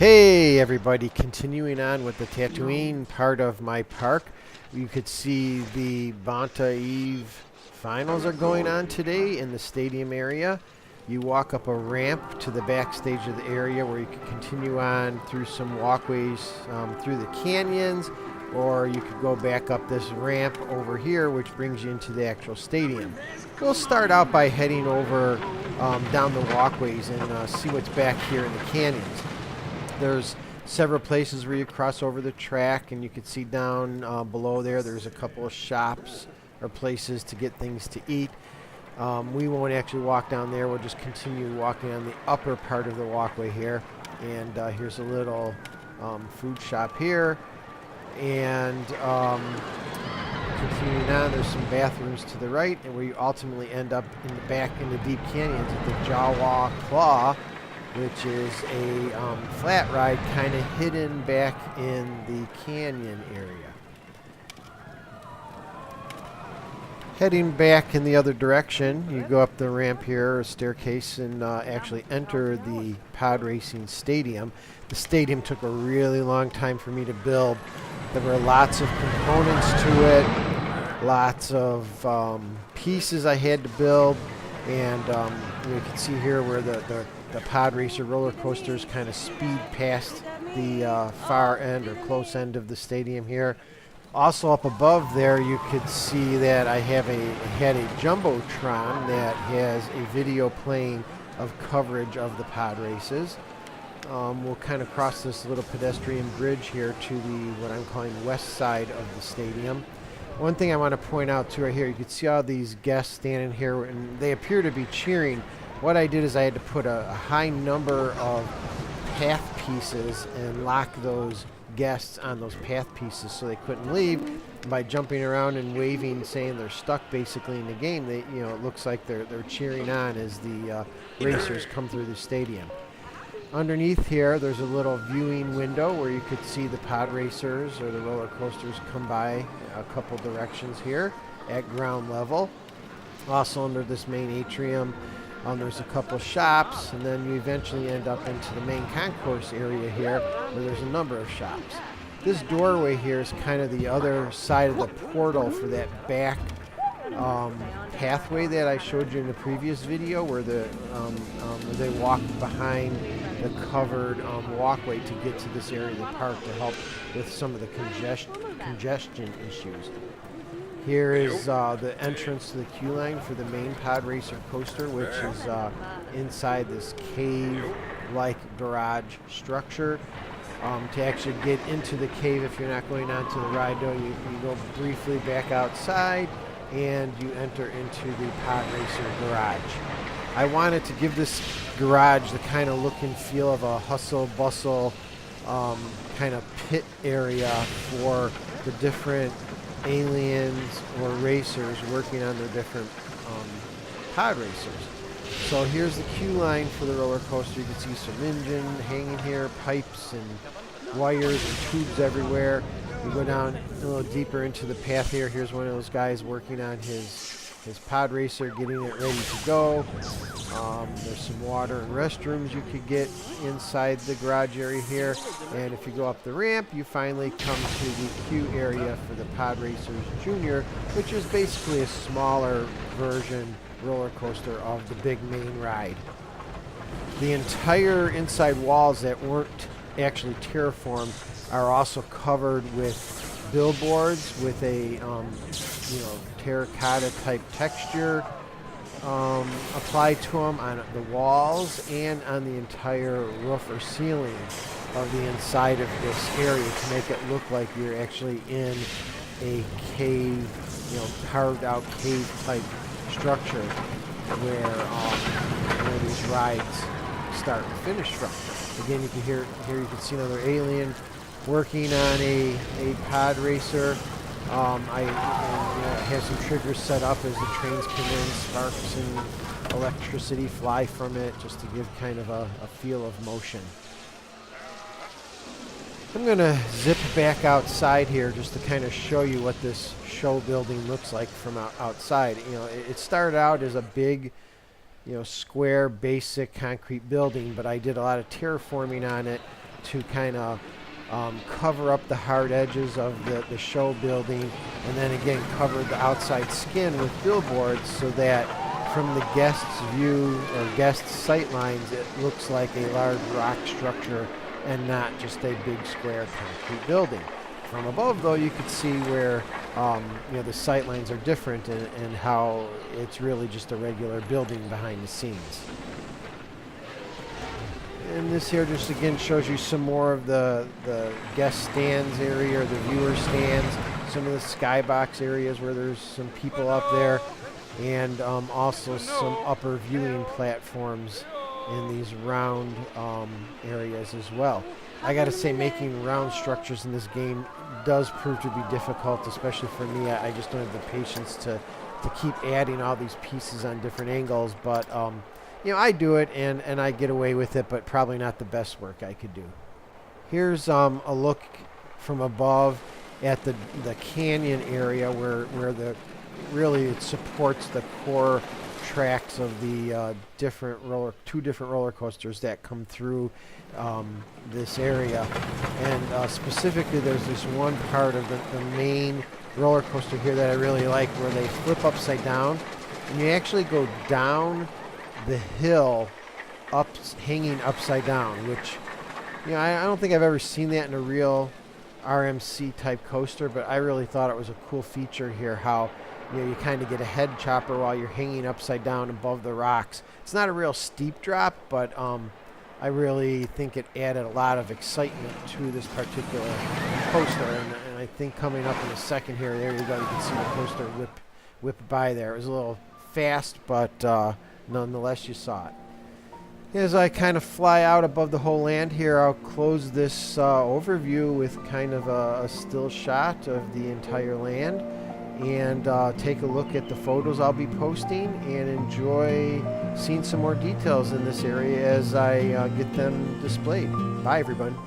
Hey everybody, continuing on with the tattooing part of my park. You could see the Tat Eve finals are going on today in the stadium area. You walk up a ramp to the backstage of the area where you can continue on through some walkways through the canyons, or you could go back up this ramp over here which brings you into the actual stadium. We'll start out by heading over down the walkways and see what's back here in the canyons. There's several places where you cross over the track, and you can see down below there's a couple of shops or places to get things to eat. We won't actually walk down there. We'll just continue walking on the upper part of the walkway here. And here's a little food shop here. And continuing on, there's some bathrooms to the right, and where you ultimately end up in the back in the deep canyons at the Jawa Claw, which is a flat ride kind of hidden back in the canyon area. Heading back in the other direction, you go up the ramp here, a staircase, and actually enter the pod racing stadium. The stadium took a really long time for me to build. There were lots of components to it, lots of pieces I had to build, and you can see here where the pod racer roller coasters kind of speed past the far end or close end of the stadium here. Also up above there, you could see that I had a jumbotron that has a video playing of coverage of the pod races. We'll kind of cross this little pedestrian bridge here to the what I'm calling west side of the stadium. One thing I want to point out too right here, you can see all these guests standing here, and they appear to be cheering. What I did is I had to put a high number of path pieces and lock those guests on those path pieces so they couldn't leave. By jumping around and waving, saying they're stuck basically in the game, they, it looks like they're cheering on as the racers come through the stadium. Underneath here, there's a little viewing window where you could see the pod racers or the roller coasters come by a couple directions here at ground level. Also under this main atrium, there's a couple shops, and then you eventually end up into the main concourse area here where there's a number of shops. This doorway here is kind of the other side of the portal for that back pathway that I showed you in the previous video, where where they walk behind the covered walkway to get to this area of the park to help with some of the congestion issues. Here is the entrance to the queue line for the main pod racer coaster, which is inside this cave-like garage structure. To actually get into the cave, if you're not going onto the ride, though, you go briefly back outside and you enter into the pod racer garage. I wanted to give this garage the kind of look and feel of a hustle-bustle kind of pit area for the different aliens or racers working on their different pod racers. So here's the queue line for the roller coaster. You can see some engine hanging here, pipes and wires and tubes everywhere. You go down a little deeper into the path here. Here's one of those guys working on his pod racer, getting it ready to go. There's some water and restrooms you could get inside the garage area here. And if you go up the ramp, you finally come to the queue area for the Pod Racers Junior, which is basically a smaller version roller coaster of the big main ride. The entire inside walls that weren't actually terraformed are also covered with billboards with a terracotta type texture applied to them on the walls and on the entire roof or ceiling of the inside of this area to make it look like you're actually in a cave, carved out cave type structure where these rides start and finish from. Again, you can here you can see another alien working on a pod racer. I have some triggers set up as the trains come in, sparks and electricity fly from it, just to give kind of a feel of motion. I'm going to zip back outside here just to kind of show you what this show building looks like from outside. It started out as a big, square, basic concrete building, but I did a lot of terraforming on it to kind of cover up the hard edges of the show building, and then again cover the outside skin with billboards so that from the guest's view or guest's sight lines it looks like a large rock structure and not just a big square concrete building. From above, though, you could see where the sight lines are different and how it's really just a regular building behind the scenes. And this here just again shows you some more of the guest stands area or the viewer stands, some of the skybox areas where there's some people up there, and also some upper viewing platforms in these round areas as well. I gotta say, making round structures in this game does prove to be difficult, especially for me. I just don't have the patience to keep adding all these pieces on different angles, but I do it and I get away with it, but probably not the best work I could do. Here's a look from above at the canyon area where it supports the core tracks of the two different roller coasters that come through this area. And specifically, there's this one part of the main roller coaster here that I really like, where they flip upside down, and you actually go down the hill hanging upside down, which I don't think I've ever seen that in a real RMC type coaster, but I really thought it was a cool feature here, how you kind of get a head chopper while you're hanging upside down above the rocks. It's not a real steep drop, but I really think it added a lot of excitement to this particular coaster, and I think coming up in a second here, there you go, you can see the coaster whip by there. It was a little fast, but nonetheless you saw it. As I kind of fly out above the whole land here, I'll close this overview with kind of a still shot of the entire land, and take a look at the photos I'll be posting and enjoy seeing some more details in this area as I get them displayed. Bye, everyone.